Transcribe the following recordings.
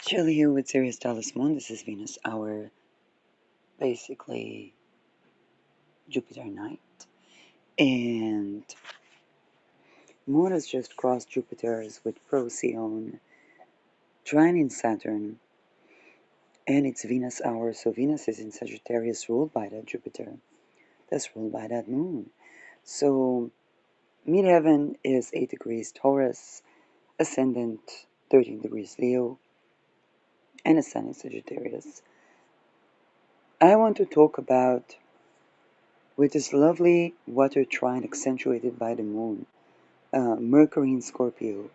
Chilly here with Sirius Dallas Moon. This is Venus, our basically Jupiter night. And Moon has just crossed Jupiter's with Procyon, trining Saturn, and it's Venus hour. So Venus is in Sagittarius, ruled by that Jupiter. That's ruled by that Moon. So midheaven is 8 degrees Taurus, ascendant 13 degrees Leo, and ascendant Sagittarius. I want to talk about with this lovely water trine accentuated by the moon, Mercury in Scorpio,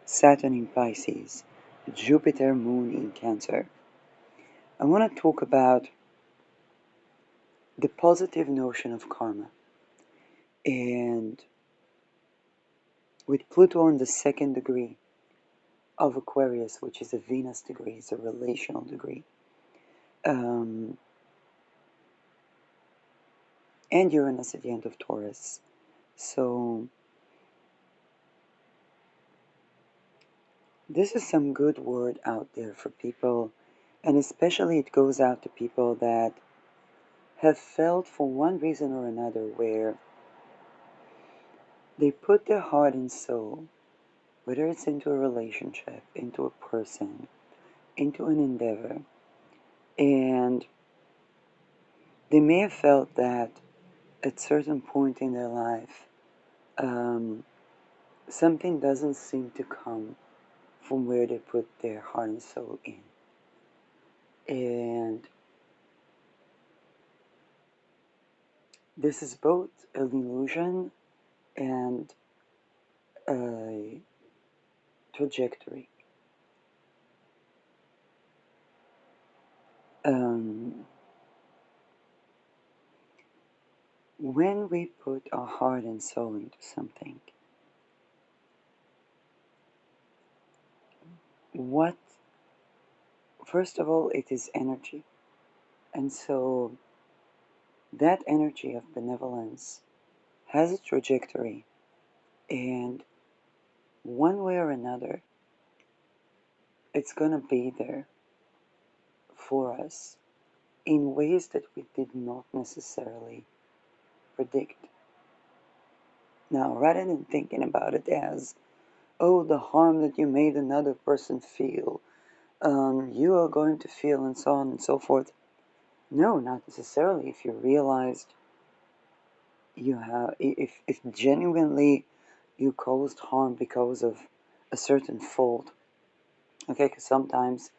Saturn in Pisces, Jupiter moon in Cancer. I want to talk about the positive notion of karma. And with Pluto in the second degree of Aquarius, which is a Venus degree, it's a relational degree, um, and Uranus at the end of Taurus. So this is some good word out there for people, and especially it goes out to people that have felt for one reason or another where they put their heart and soul, whether it's into a relationship, into a person, into an endeavor, and they may have felt that at certain point in their life, um, something doesn't seem to come from where they put their heart and soul in. And this is both an illusion and a trajectory. Um, when we put our heart and soul into something, what, first of all, it is energy. And so that energy of benevolence has a trajectory, and one way or another, it's going to be there for us in ways that we did not necessarily predict. Now, rather than thinking about it as, oh, the harm that you made another person feel, you are going to feel, and so on and so forth. No, not necessarily. If you realized you have, if genuinely you caused harm because of a certain fault, okay, because sometimes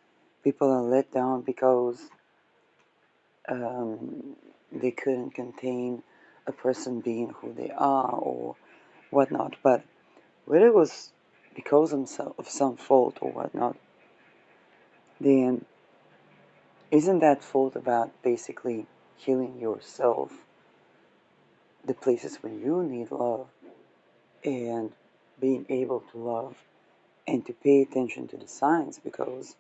people are let down because they couldn't contain a person being who they are or whatnot. But whether it was because of some fault or whatnot, then isn't that fault about basically healing yourself, the places where you need love, and being able to love and to pay attention to the signs? Because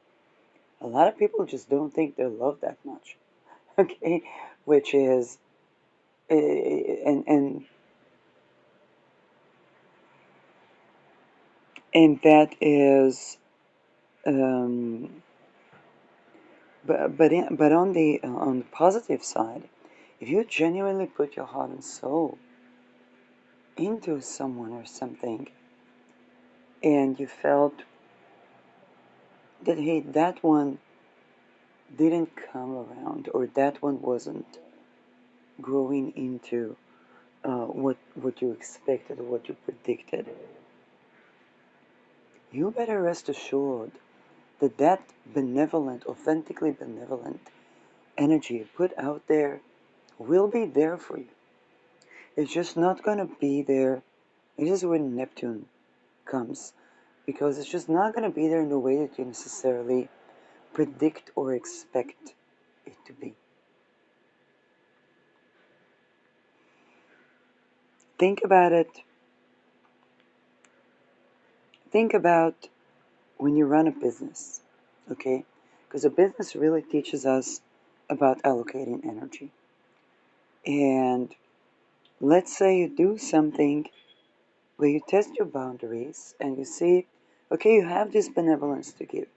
a lot of people just don't think they love that much, okay? Which is, and that is, um, but on the positive side, if you genuinely put your heart and soul into someone or something, and you felt that, hey, that one didn't come around, or that one wasn't growing into what you expected or what you predicted, you better rest assured that that benevolent, authentically benevolent energy you put out there will be there for you. It's just not going to be there. This is where Neptune comes, because it's just not going to be there in the way that you necessarily predict or expect it to be. Think about it. Think about when you run a business, okay? Because a business really teaches us about allocating energy. And let's say you do something where you test your boundaries and you see Okay, you have this benevolence to give,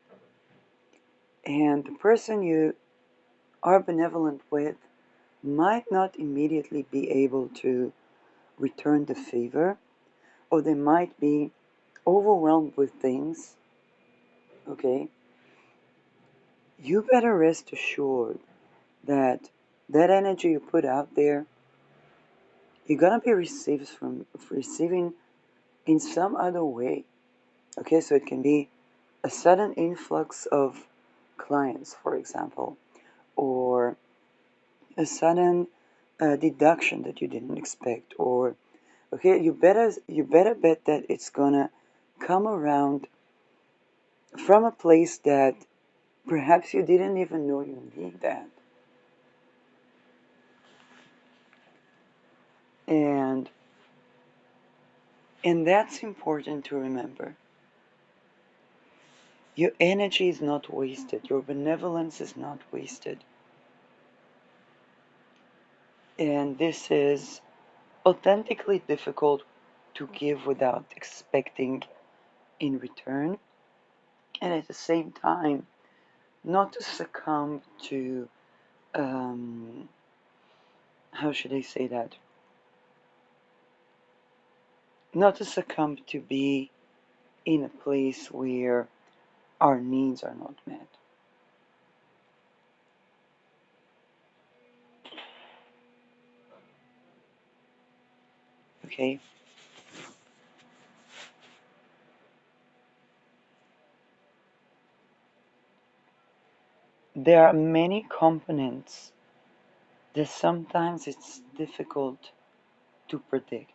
and the person you are benevolent with might not immediately be able to return the favor, or they might be overwhelmed with things. Okay, you better rest assured that that energy you put out there, you're gonna be receiving in some other way. Okay, so it can be a sudden influx of clients, for example, or a sudden deduction that you didn't expect, or okay, you better bet that it's gonna come around from a place that perhaps you didn't even know you need that. And and that's important to remember. Your energy is not wasted. Your benevolence is not wasted. And this is authentically difficult to give without expecting in return. And at the same time, not to succumb to, um, how should I say that? Not to succumb to be in a place where our needs are not met. Okay? There are many components that sometimes it's difficult to predict.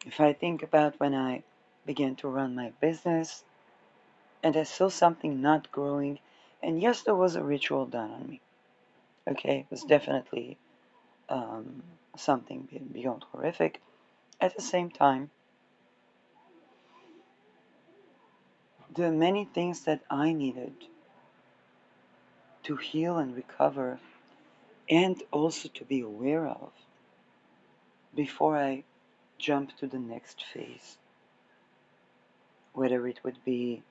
If I think about when I began to run my business and I saw something not growing, and yes, there was a ritual done on me. Okay, it was definitely um, something beyond horrific. At the same time, there are many things that I needed to heal and recover and also to be aware of before I jump to the next phase, whether it would be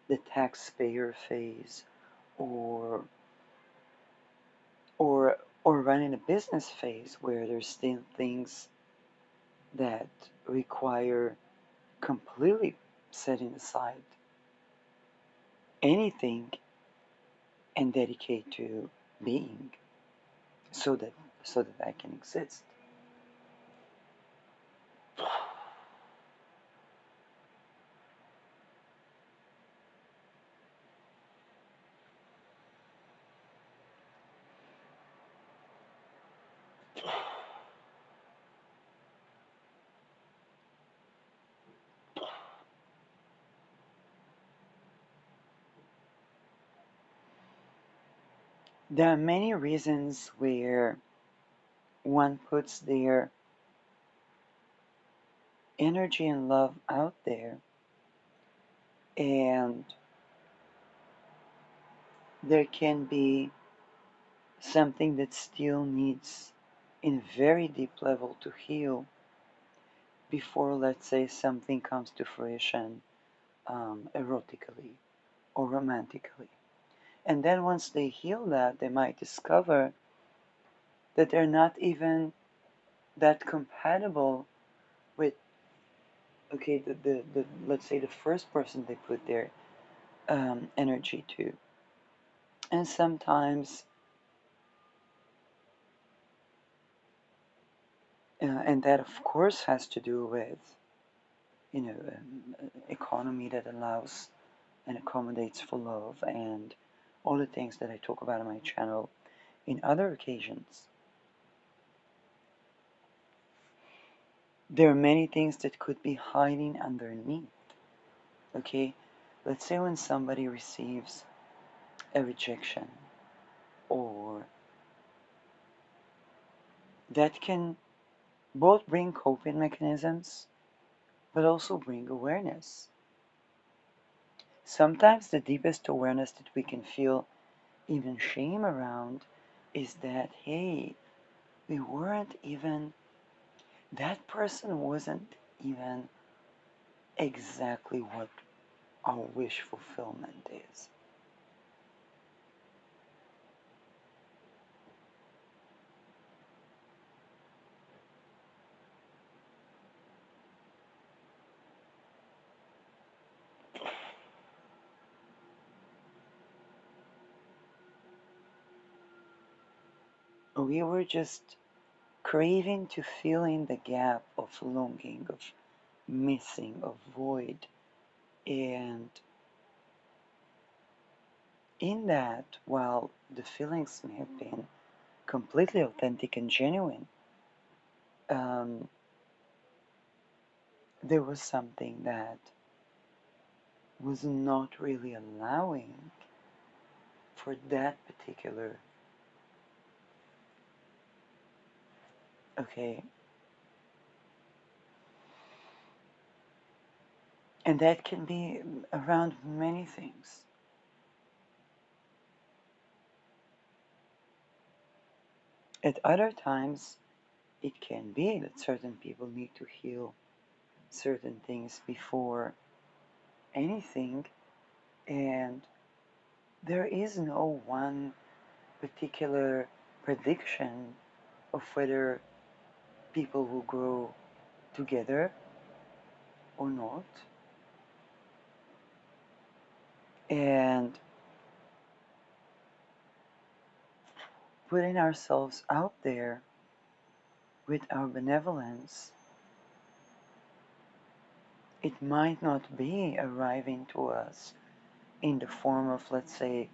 the taxpayer phase or or running a business phase where there's still things that require completely setting aside anything and dedicate to being so that I can exist. There are many reasons where one puts their energy and love out there, and there can be something that still needs in a very deep level to heal before, let's say, something comes to fruition erotically or romantically. And then once they heal that, they might discover that they're not even that compatible with, okay, the let's say the first person they put their energy to. And sometimes, and that of course has to do with, economy that allows and accommodates for love and all the things that I talk about on my channel in other occasions. There are many things that could be hiding underneath. Okay, let's say when somebody receives a rejection, or that can both bring coping mechanisms but also bring awareness. Sometimes the deepest awareness that we can feel even shame around is that, hey, we weren't even that person wasn't even exactly what our wish fulfillment is. We were just craving to fill in the gap of longing, of missing, of void. And in that, while the feelings may have been completely authentic and genuine, um, there was something that was not really allowing for that particular, okay, and that can be around many things. At other times, it can be that certain people need to heal certain things before anything, and there is no one particular prediction of whether people will grow together or not. And putting ourselves out there with our benevolence, it might not be arriving to us in the form of, let's say,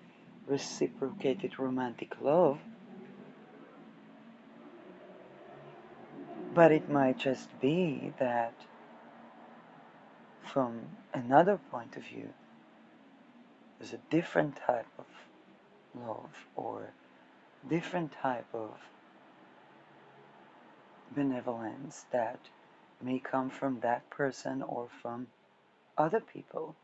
reciprocated romantic love, but it might just be that from another point of view, there's a different type of love or different type of benevolence that may come from that person or from other people.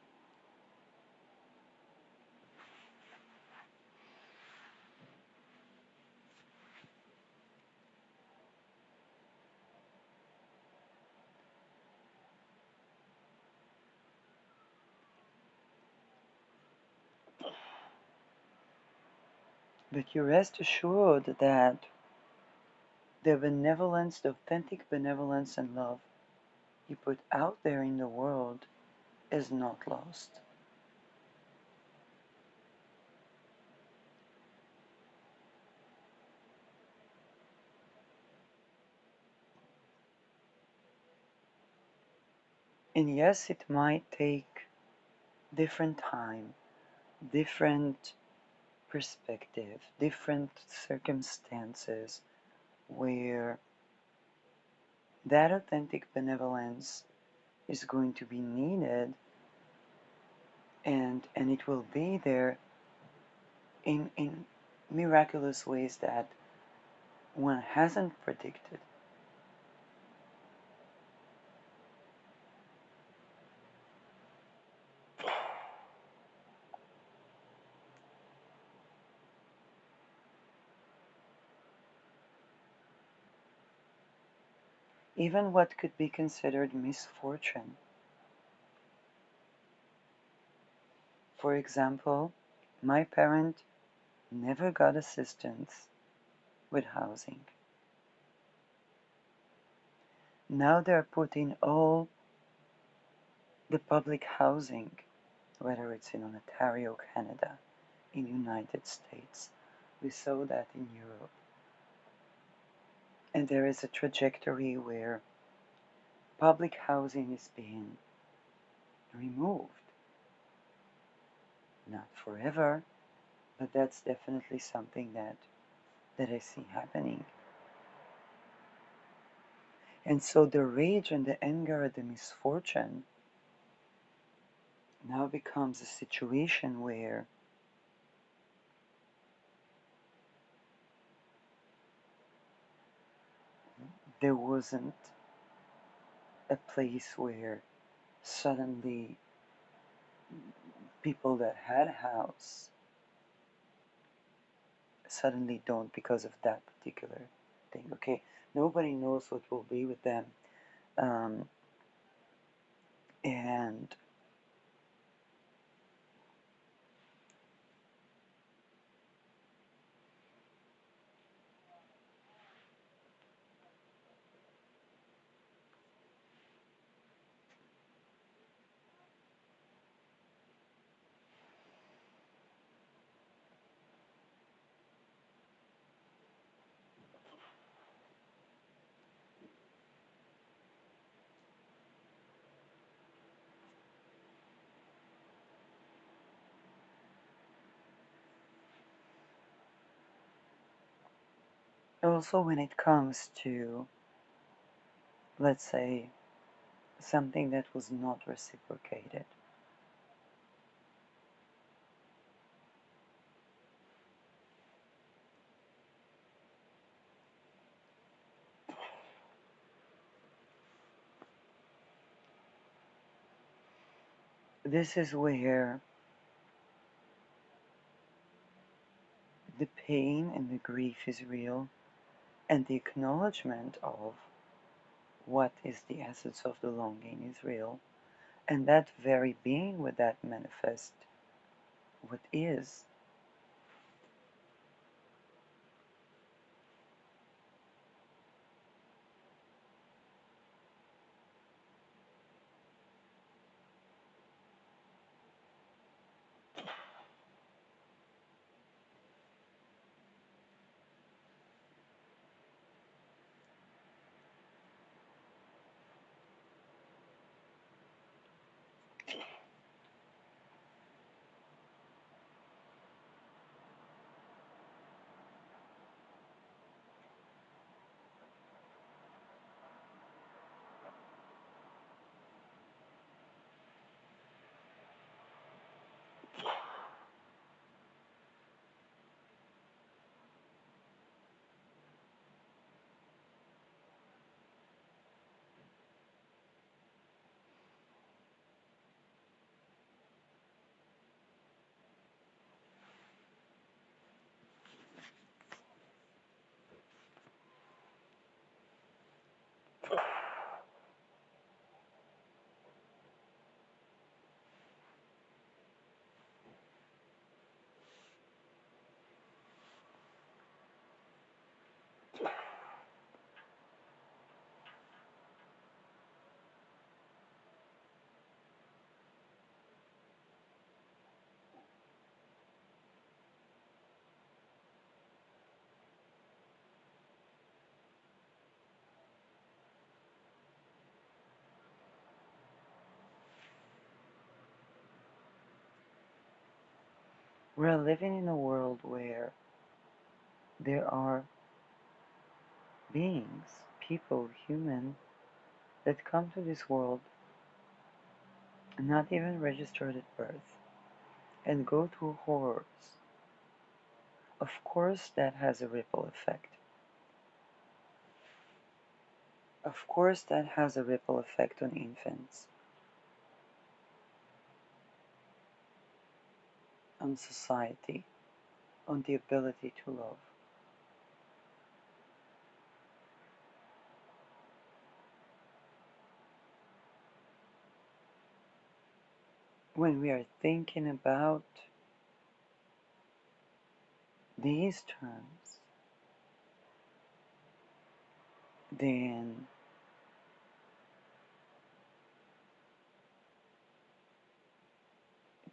But you rest assured that the benevolence, the authentic benevolence and love you put out there in the world is not lost. And yes, it might take different time, different perspective, different circumstances where that authentic benevolence is going to be needed, and it will be there in miraculous ways that one hasn't predicted. Even what could be considered misfortune. For example, my parent never got assistance with housing. Now they're putting all the public housing, whether it's in Ontario, Canada, in United States. We saw that in Europe. And there is a trajectory where public housing is being removed. Not forever, but that's definitely something that I see happening. And so the rage and the anger at the misfortune now becomes a situation where there wasn't a place where suddenly people that had a house suddenly don't because of that particular thing. Okay, Nobody knows what will be with them. Um, and also, when it comes to, let's say, something that was not reciprocated, this is where the pain and the grief is real, and the acknowledgement of what is the essence of the longing is real, and that very being with that manifest what is. We're living in a world where there are beings, people, human, that come to this world not even registered at birth and go through horrors. Of course, that has a ripple effect. Of course, that has a ripple effect on infants, on society, on the ability to love. When we are thinking about these terms, then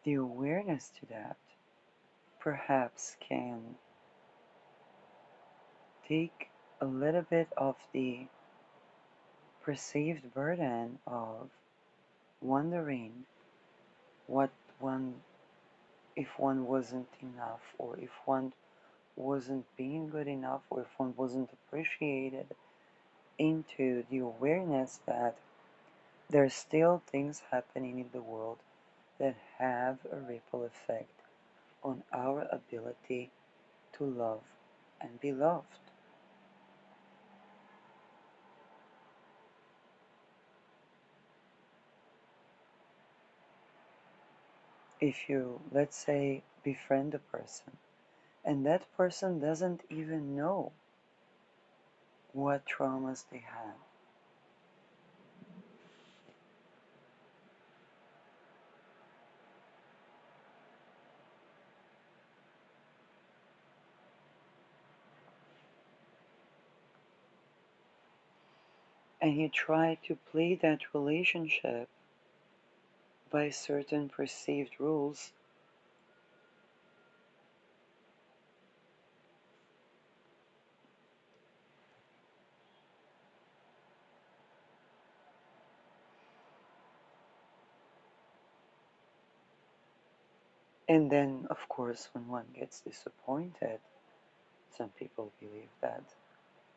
the awareness to that perhaps can take a little bit of the perceived burden of wondering what one, if one wasn't enough, or if one wasn't being good enough, or if one wasn't appreciated, into the awareness that there's still things happening in the world that have a ripple effect on our ability to love and be loved. If you, let's say, befriend a person and that person doesn't even know what traumas they have. And you try to play that relationship by certain perceived rules. And then, of course, when one gets disappointed, some people believe that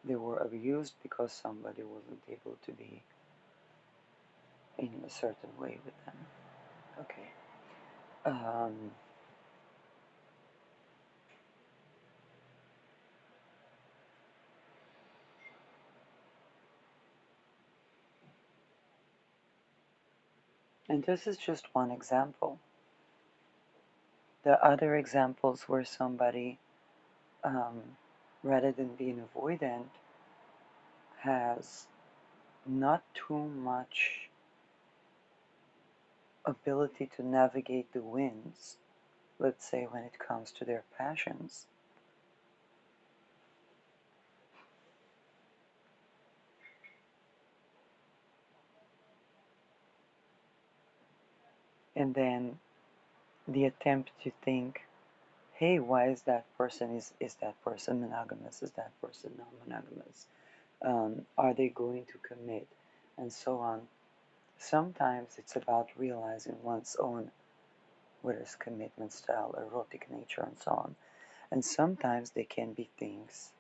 they were abused because somebody wasn't able to be in a certain way with them. Okay. Um, and this is just one example. There are other examples where somebody, um, rather than being avoidant, has not too much ability to navigate the winds, let's say when it comes to their passions. And then the attempt to think, hey, why is that person, is that person monogamous? Is that person non-monogamous? Are they going to commit? And so on. Sometimes it's about realizing one's own, whether it's commitment style, erotic nature, and so on. And sometimes they can be things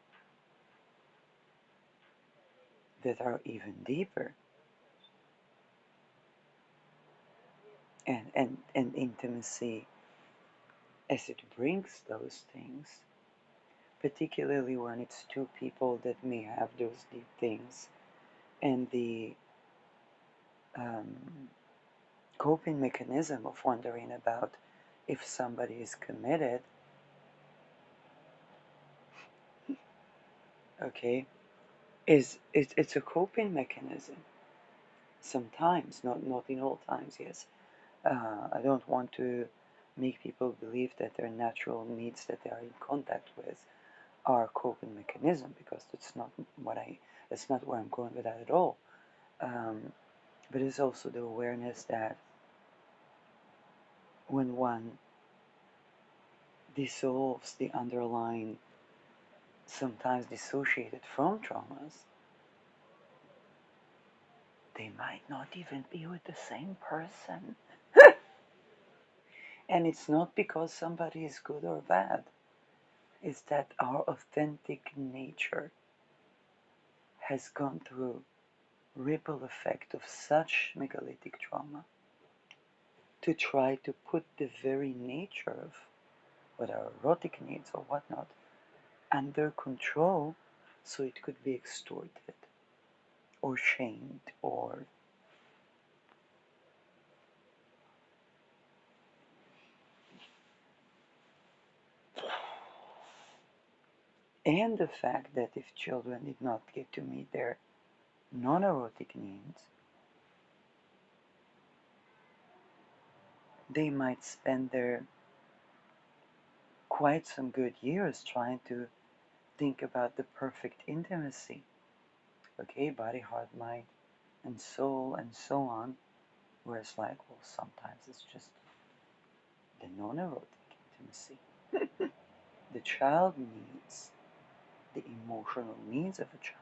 that are even deeper. And intimacy, as it brings those things, particularly when it's two people that may have those deep things, and the um, coping mechanism of wondering about if somebody is committed, okay, it's a coping mechanism. Sometimes, not in all times, yes. I don't want to make people believe that their natural needs that they are in contact with are coping mechanism, because that's not where I'm going with that at all. Um, but it's also the awareness that when one dissolves the underlying, sometimes dissociated from traumas, they might not even be with the same person. And it's not because somebody is good or bad, it's that our authentic nature has gone through ripple effect of such megalithic trauma to try to put the very nature of what our erotic needs or whatnot under control, so it could be extorted or shamed or. And the fact that if children did not get to meet their non-erotic needs, they might spend their quite some good years trying to think about the perfect intimacy. Okay, body, heart, mind, and soul, and so on. Whereas, like, well, sometimes it's just the non erotic intimacy. The child needs the emotional needs of a child.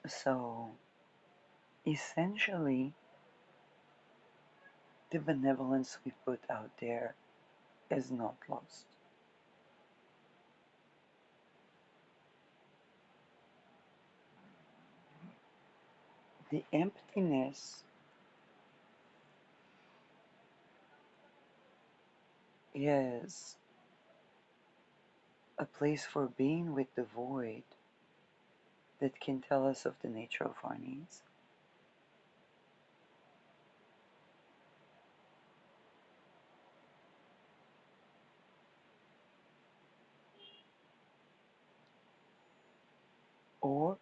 So, essentially, the benevolence we put out there is not lost. The emptiness is a place for being with the void that can tell us of the nature of our needs. Or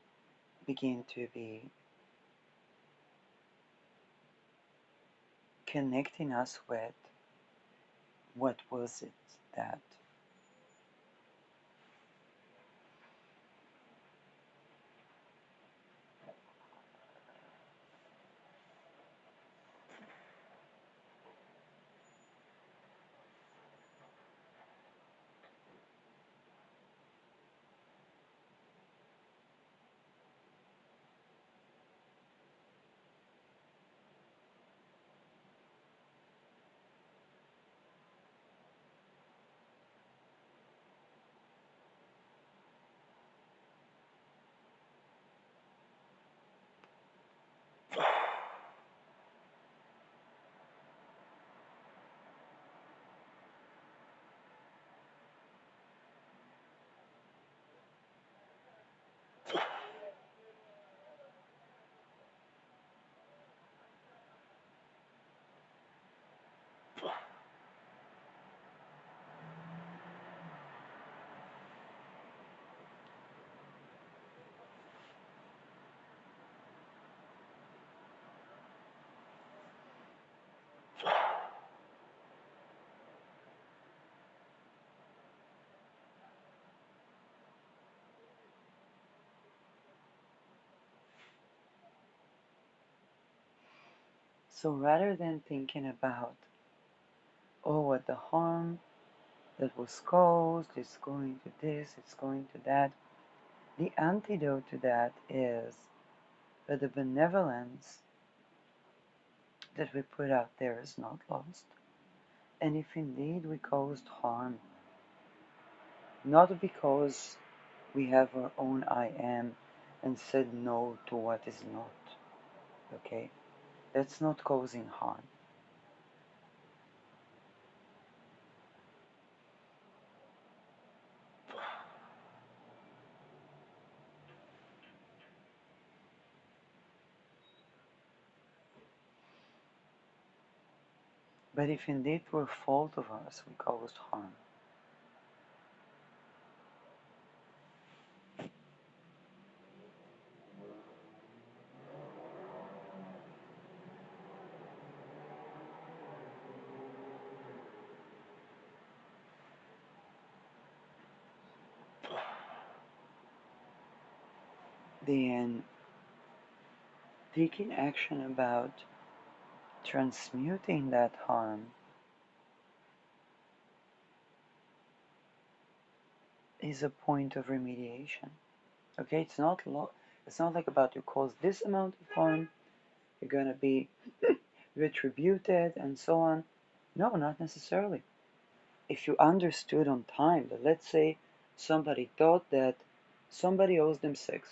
begin to be connecting us with what was it that so rather than thinking about, oh, what the harm that was caused, it's going to this, it's going to that, the antidote to that is that the benevolence that we put out there is not lost. And if indeed we caused harm, not because we have our own I am and said no to what is not, okay? That's not causing harm. But if indeed were fault of us, we caused harm, then taking action about transmuting that harm is a point of remediation. Okay, it's not like about you cause this amount of harm, you're gonna be retributed and so on. No, not necessarily. If you understood on time that, let's say, somebody thought that somebody owes them sex,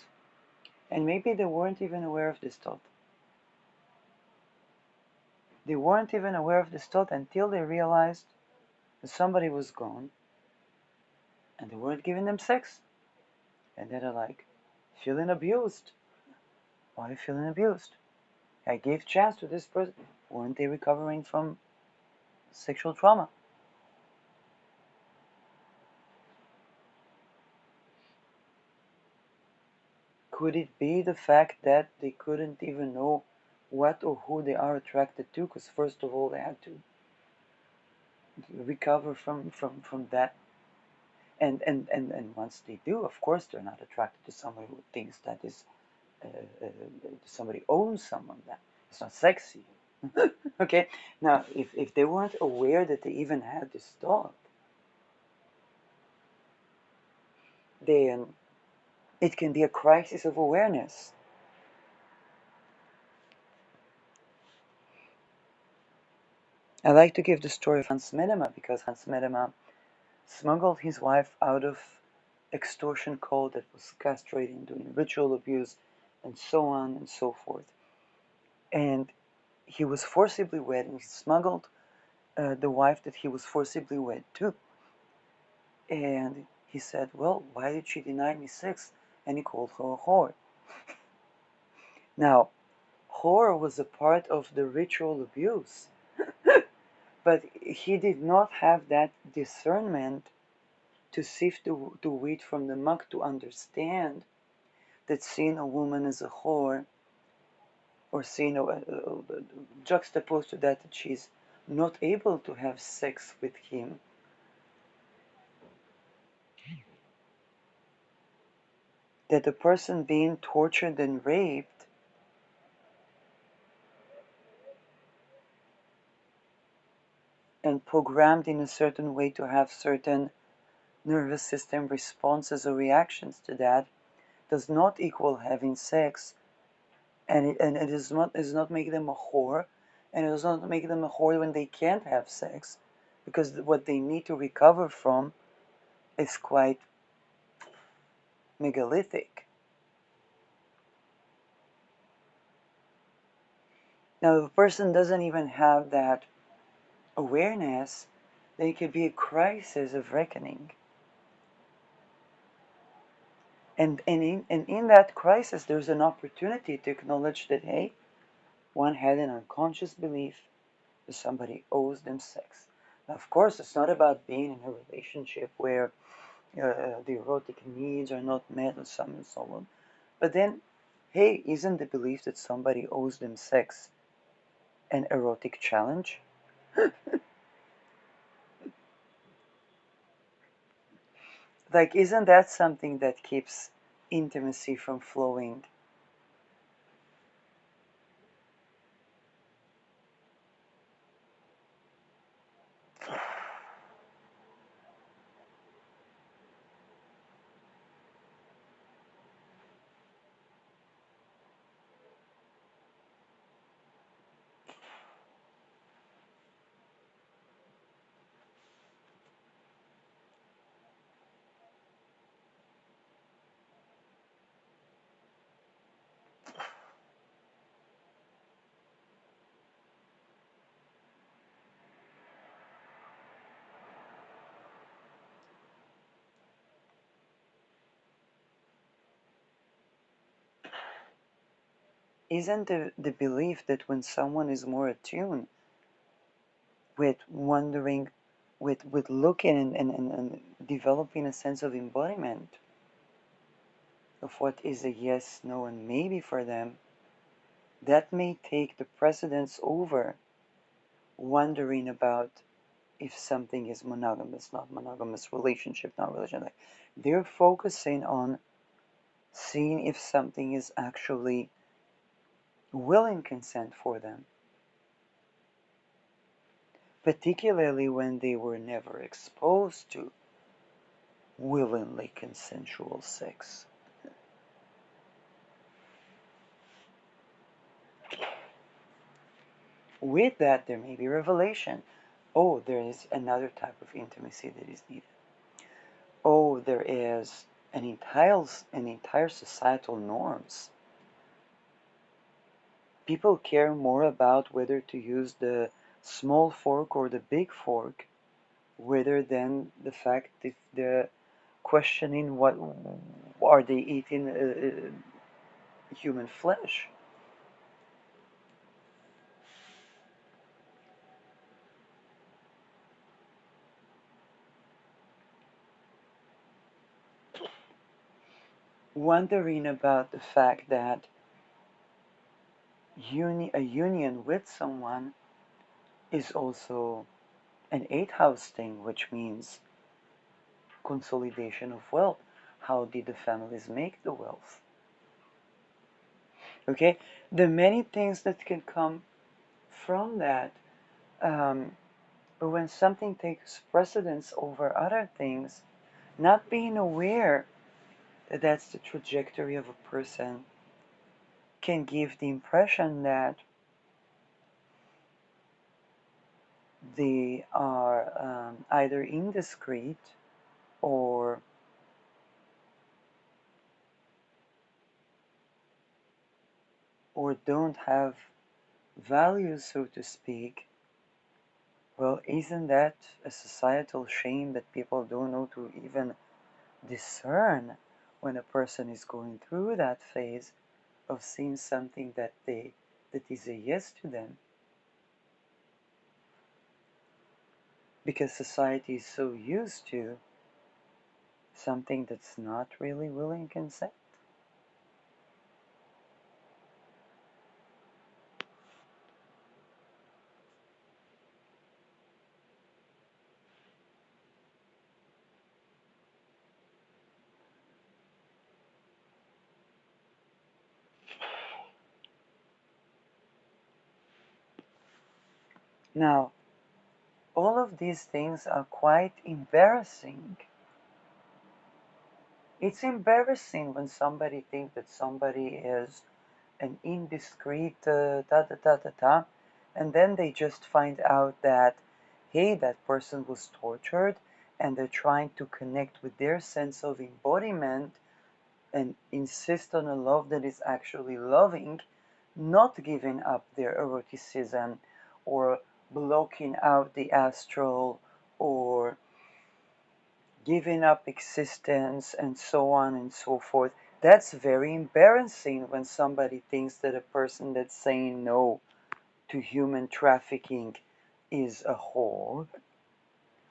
and maybe they weren't even aware of this thought. They weren't even aware of this thought until they realized that somebody was gone and they weren't giving them sex. And then they're like, feeling abused. Why are you feeling abused? I gave chance to this person. Weren't they recovering from sexual trauma? Could it be the fact that they couldn't even know what or who they are attracted to? Because first of all, they had to recover from that. And once they do, of course, they're not attracted to somebody who thinks that is somebody owns someone. That it's not sexy. Okay. Now, if they weren't aware that they even had this thought, then it can be a crisis of awareness. I like to give the story of Hans Medema because Hans Medema smuggled his wife out of extortion cult that was castrating, doing ritual abuse, and so on and so forth. And he was forcibly wed, and he smuggled the wife that he was forcibly wed to. And he said, well, why did she deny me sex? And he called her a whore. Now, whore was a part of the ritual abuse, but he did not have that discernment to sift the wheat from the muck, to understand that seeing a woman as a whore, or seeing juxtaposed to that she's not able to have sex with him, that the person being tortured and raped and programmed in a certain way to have certain nervous system responses or reactions to that does not equal having sex, and it does not make them a whore, and it does not make them a whore when they can't have sex, because what they need to recover from is quite megalithic. Now, if a person doesn't even have that awareness, then it could be a crisis of reckoning. And in that crisis, there's an opportunity to acknowledge that, hey, one had an unconscious belief that somebody owes them sex. Now, of course, it's not about being in a relationship where the erotic needs are not met, or so on and so on. But then, hey, isn't the belief that somebody owes them sex an erotic challenge? Like, isn't that something that keeps intimacy from flowing? Isn't the belief that when someone is more attuned with wondering, with looking and developing a sense of embodiment of what is a yes, no, and maybe for them, that may take the precedence over wondering about if something is monogamous, not monogamous, relationship, not relationship. They're focusing on seeing if something is actually willing consent for them, particularly when they were never exposed to willingly consensual sex. With that, there may be revelation. Oh, there is another type of intimacy that is needed. Oh, there is an entire societal norms. People care more about whether to use the small fork or the big fork, rather than the fact if the questioning what are they eating human flesh. Wondering about the fact that a union with someone is also an eighth house thing, which means consolidation of wealth. How did the families make the wealth? Okay, the many things that can come from that. But when something takes precedence over other things, not being aware that that's the trajectory of a person can give the impression that they are either indiscreet or don't have values, so to speak, well, isn't that a societal shame that people don't know to even discern when a person is going through that phase of seeing something that is a yes to them? Because society is so used to something that's not really willing consent. Now, all of these things are quite embarrassing. It's embarrassing when somebody thinks that somebody is an indiscreet da da da da da, and then they just find out that, hey, that person was tortured, and they're trying to connect with their sense of embodiment and insist on a love that is actually loving, not giving up their eroticism or blocking out the astral or giving up existence and so on and so forth. That's very embarrassing when somebody thinks that a person that's saying no to human trafficking is a whore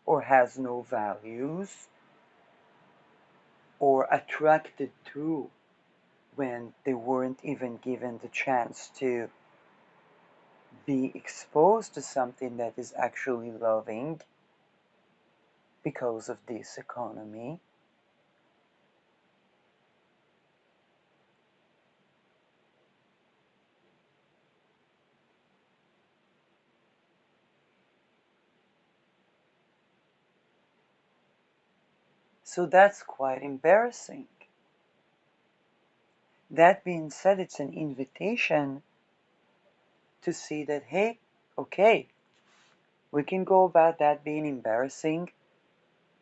or has no values or attracted to when they weren't even given the chance to be exposed to something that is actually loving because of this economy. So that's quite embarrassing. That being said, it's an invitation to see that, hey, okay, we can go about that being embarrassing,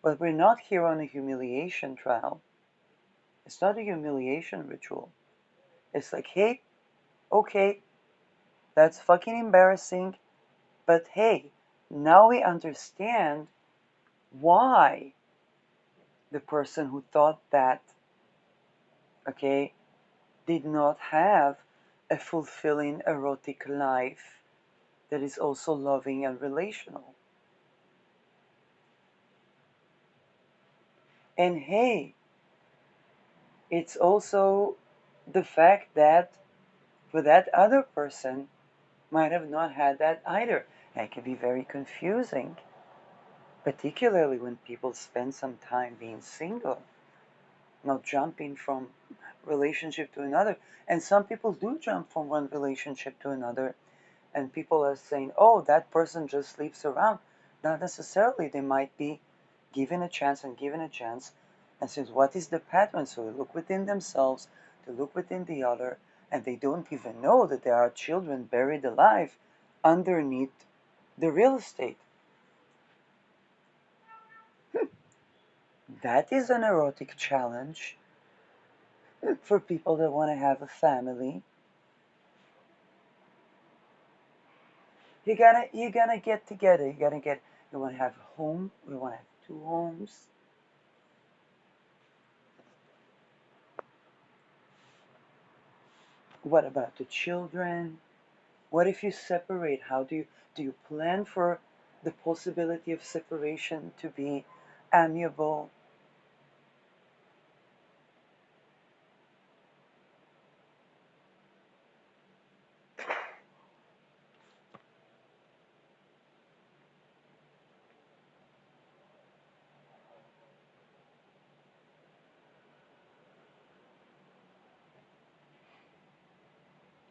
but we're not here on a humiliation trial. It's not a humiliation ritual. It's like, hey, okay, that's fucking embarrassing, but hey, now we understand why the person who thought that, okay, did not have a fulfilling erotic life that is also loving and relational. And hey, it's also the fact that for that other person might have not had that either. And it can be very confusing, particularly when people spend some time being single, not jumping from relationship to another. And some people do jump from one relationship to another, and people are saying, oh, that person just sleeps around. Not necessarily. They might be given a chance and given a chance and says, what is the pattern? So they look within themselves, they look within the other, and they don't even know that there are children buried alive underneath the real estate. That is an erotic challenge for people that want to have a family. You gotta get together. You want to have a home. You want to have two homes. What about the children? What if you separate? How do you plan for the possibility of separation to be amiable?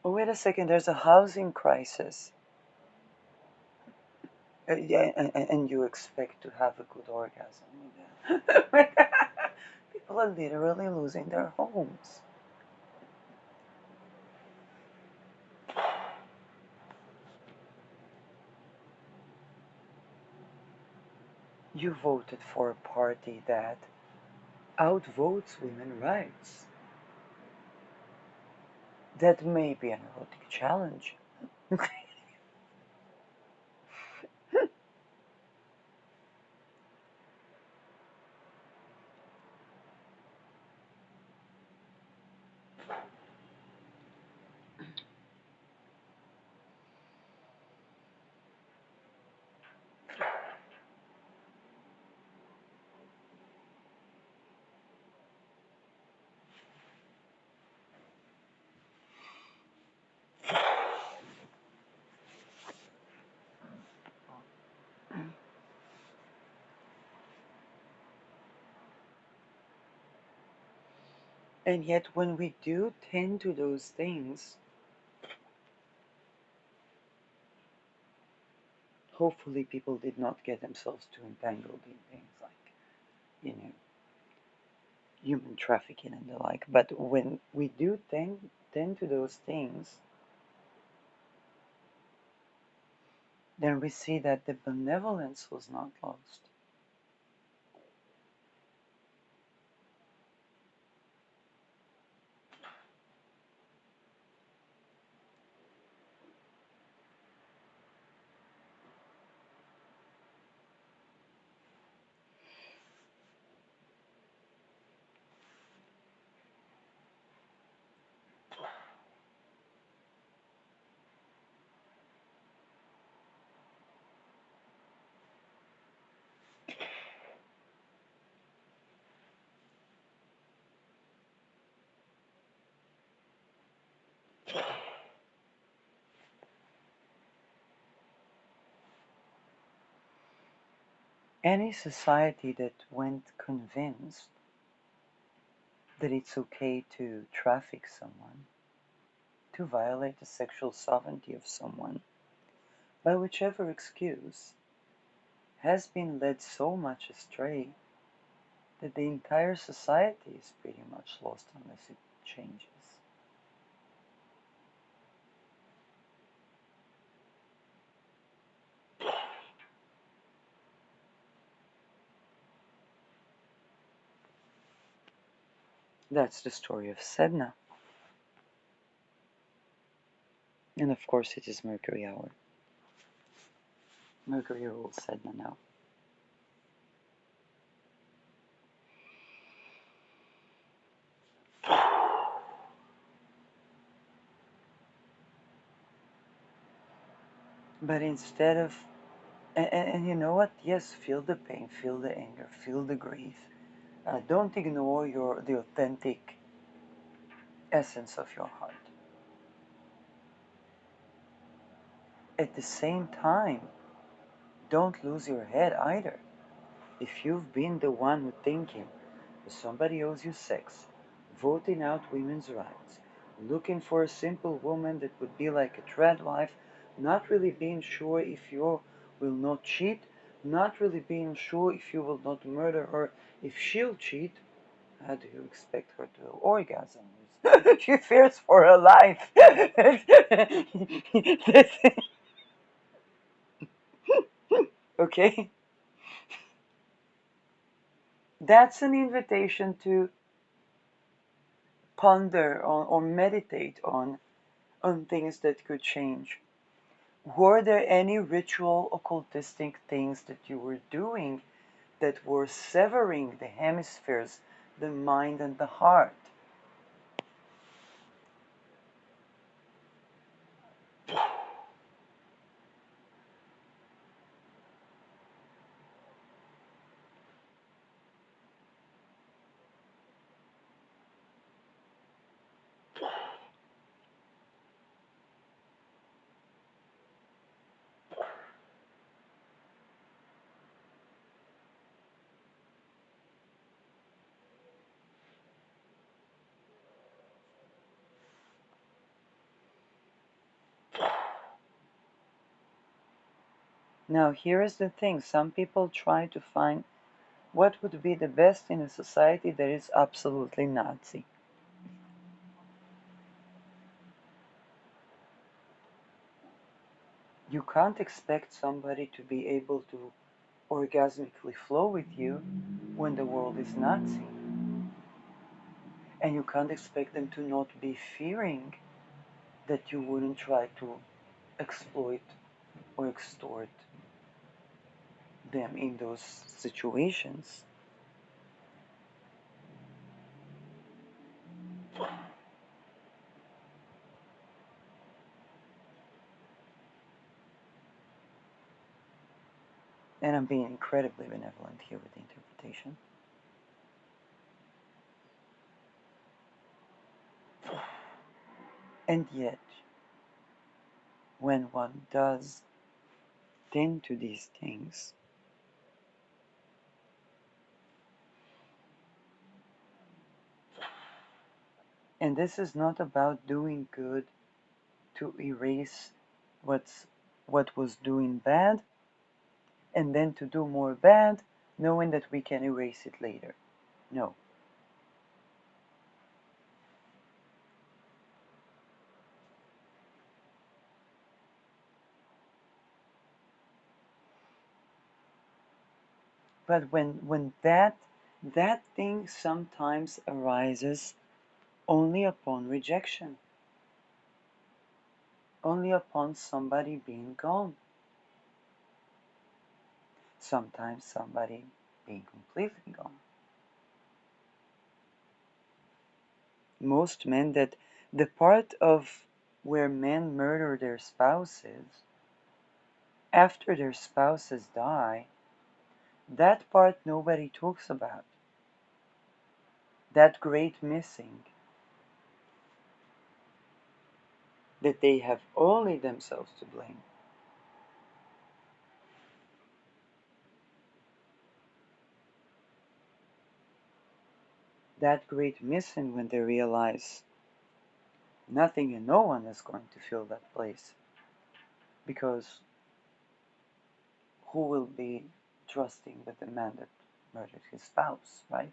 Oh, wait a second, there's a housing crisis. Yeah, and you expect to have a good orgasm with that. People are literally losing their homes. You voted for a party that outvotes women's rights. That may be an erotic challenge. And yet, when we do tend to those things, hopefully people did not get themselves too entangled in things like, you know, human trafficking and the like. But when we do tend to those things, then we see that the benevolence was not lost. Any society that went convinced that it's okay to traffic someone, to violate the sexual sovereignty of someone, by whichever excuse, has been led so much astray that the entire society is pretty much lost unless it changes. That's the story of Sedna. And of course, it is Mercury hour. Mercury rules Sedna now. But instead of, and you know what? Yes, feel the pain, feel the anger, feel the grief. Don't ignore the authentic essence of your heart. At the same time, don't lose your head either. If you've been the one who thinking that somebody owes you sex, voting out women's rights, looking for a simple woman that would be like a trad wife, not really being sure if you will not cheat, not really being sure if you will not murder her if she'll cheat, how do you expect her to orgasm? She fears for her life. Okay? That's an invitation to ponder on or meditate on things that could change. Were there any ritual occultistic things that you were doing that were severing the hemispheres, the mind and the heart? Now, here is the thing, some people try to find what would be the best in a society that is absolutely Nazi. You can't expect somebody to be able to orgasmically flow with you when the world is not seen. And you can't expect them to not be fearing that you wouldn't try to exploit or extort them in those situations. And I'm being incredibly benevolent here with the interpretation. And yet, when one does tend to these things, and this is not about doing good to erase what was doing bad, and then to do more bad, knowing that we can erase it later. No. But when that thing sometimes arises only upon rejection, only upon somebody being gone, sometimes somebody being completely gone. Most men, that the part of where men murder their spouses after their spouses die, that part nobody talks about. That great missing, that they have only themselves to blame. That great missing when they realize nothing and no one is going to fill that place. Because who will be trusting with the man that murdered his spouse, right?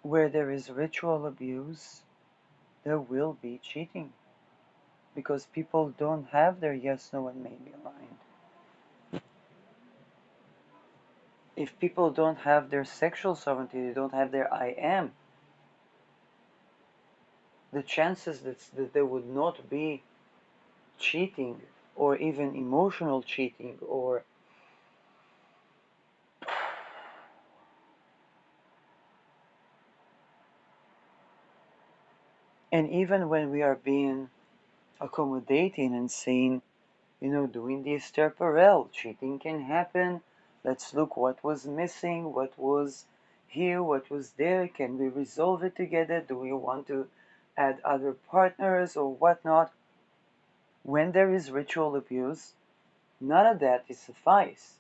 Where there is ritual abuse, there will be cheating. Because people don't have their yes, no, and maybe aligned. If people don't have their sexual sovereignty, they don't have their I am, the chances that there would not be cheating or even emotional cheating or and even when we are being accommodating and saying, doing the Esther Perel, cheating can happen. Let's look what was missing, what was here, what was there. Can we resolve it together? Do we want to add other partners or whatnot? When there is ritual abuse, none of that is suffice.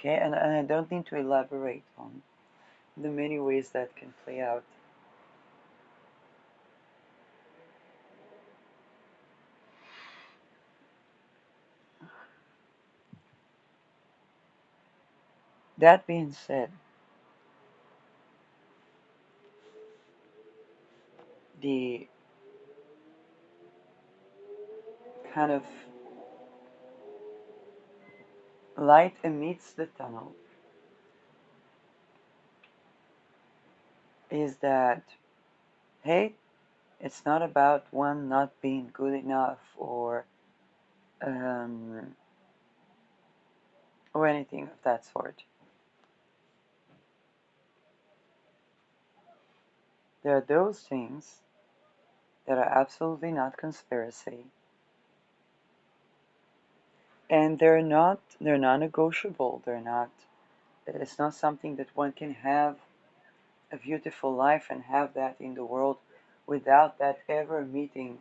Okay, and I don't need to elaborate on the many ways that can play out. That being said, the kind of light amidst the tunnel is that, hey, it's not about one not being good enough um, or anything of that sort. There are those things that are absolutely not conspiracy, and they're non-negotiable. It's not something that one can have a beautiful life and have that in the world without that ever meeting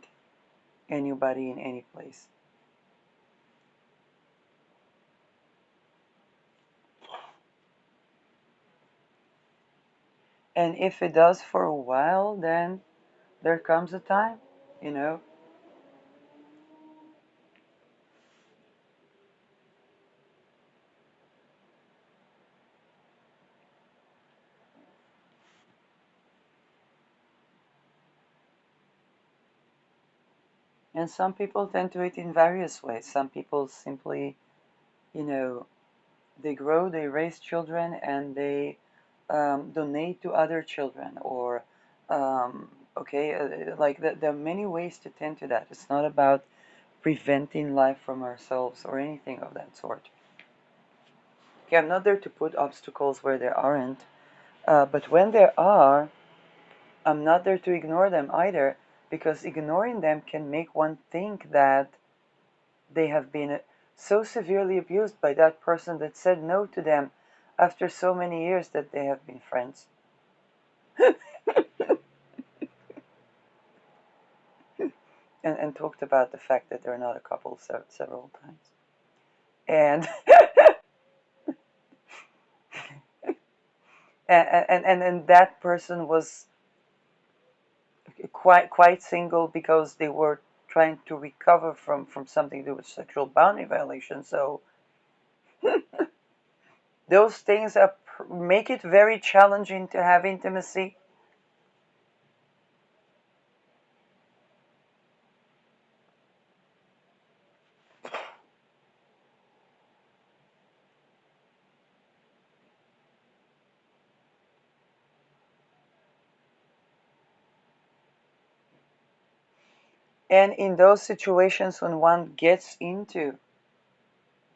anybody in any place. And if it does for a while, then there comes a time, you know. And some people tend to it in various ways. Some people simply, you know, they grow, they raise children, and they donate to other children. Or, okay, like there are many ways to tend to that. It's not about preventing life from ourselves or anything of that sort. Okay, I'm not there to put obstacles where there aren't, but when there are, I'm not there to ignore them either, because ignoring them can make one think that they have been so severely abused by that person that said no to them after so many years that they have been friends. And talked about the fact that they're not a couple several times. And and that person was quite single because they were trying to recover from something to do with sexual boundary violation. So those things make it very challenging to have intimacy. And in those situations when one gets into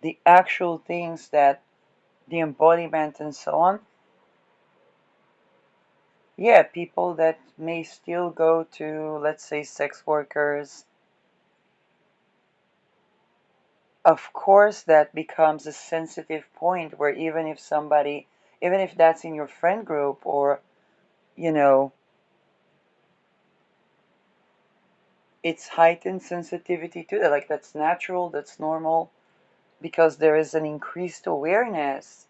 the actual things that the embodiment and so on, yeah, people that may still go to, let's say, sex workers, of course, that becomes a sensitive point where even if that's in your friend group or, you know, it's heightened sensitivity to that. Like, that's natural, that's normal, because there is an increased awareness,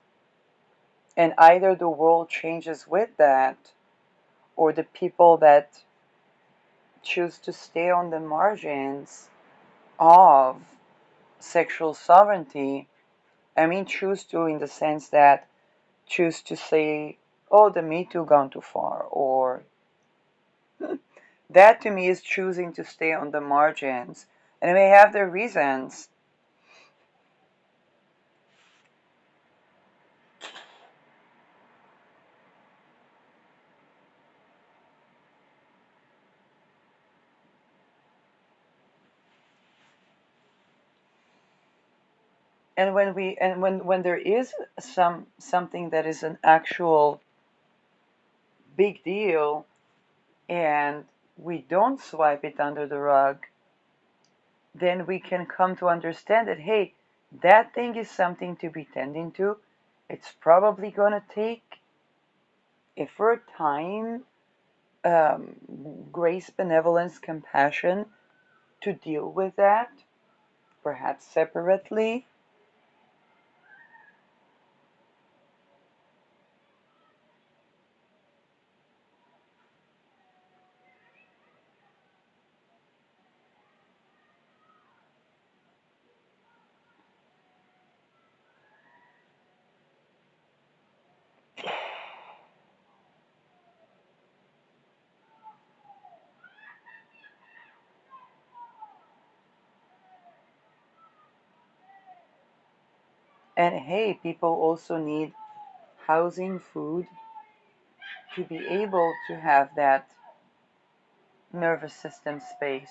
and either the world changes with that, or the people that choose to stay on the margins of sexual sovereignty. I mean, choose to in the sense that choose to say, oh, the Me Too gone too far, or that to me is choosing to stay on the margins. And they may have their reasons. And when there is something that is an actual big deal, and we don't swipe it under the rug, then we can come to understand that, hey, that thing is something to be tending to. It's probably going to take effort, time, grace, benevolence, compassion to deal with that, perhaps separately. And hey, people also need housing, food, to be able to have that nervous system space.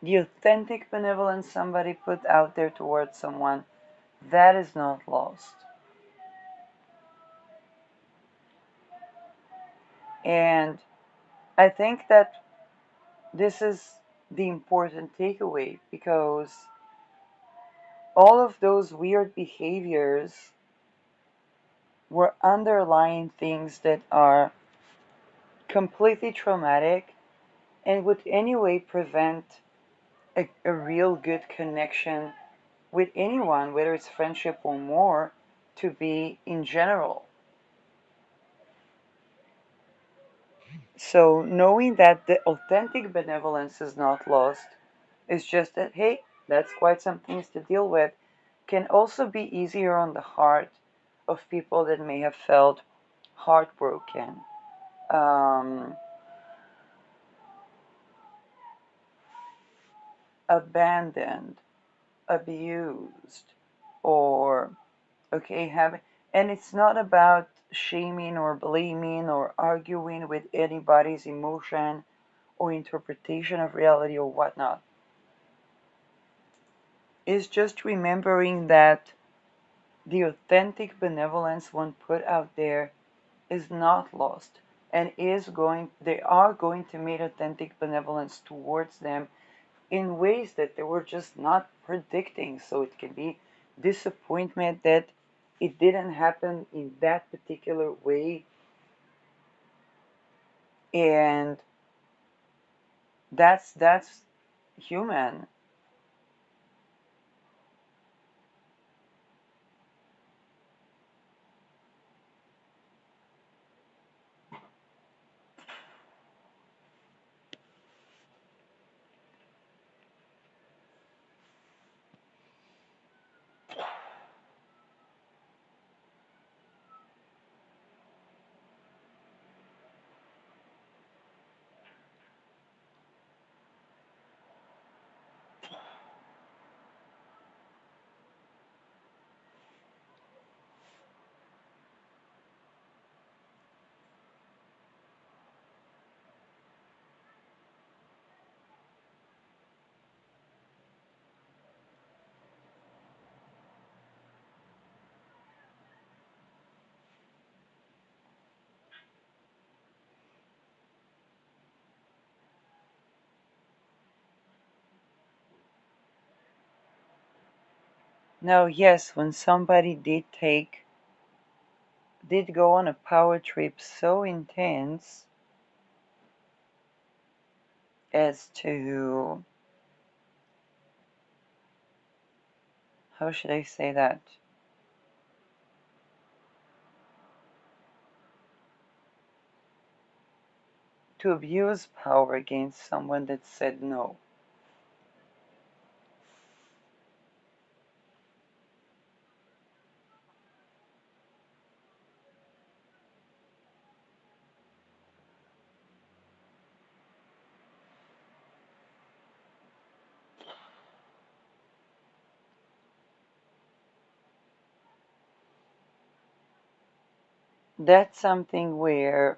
The authentic benevolence somebody put out there towards someone, that is not lost. And I think that this is the important takeaway, because all of those weird behaviors were underlying things that are completely traumatic and would anyway prevent a real good connection with anyone, whether it's friendship or more, to be in general. So knowing that the authentic benevolence is not lost, it's just that, hey, that's quite some things to deal with, can also be easier on the heart of people that may have felt heartbroken, um, abandoned, abused, or okay, having, and it's not about shaming or blaming or arguing with anybody's emotion or interpretation of reality or whatnot. It's just remembering that the authentic benevolence one put out there is not lost, and they are going to meet authentic benevolence towards them in ways that they were just not predicting. So it can be disappointment that it didn't happen in that particular way, and that's human. Now, yes, when somebody did go on a power trip so intense as to, how should I say that? To abuse power against someone that said no. That's something where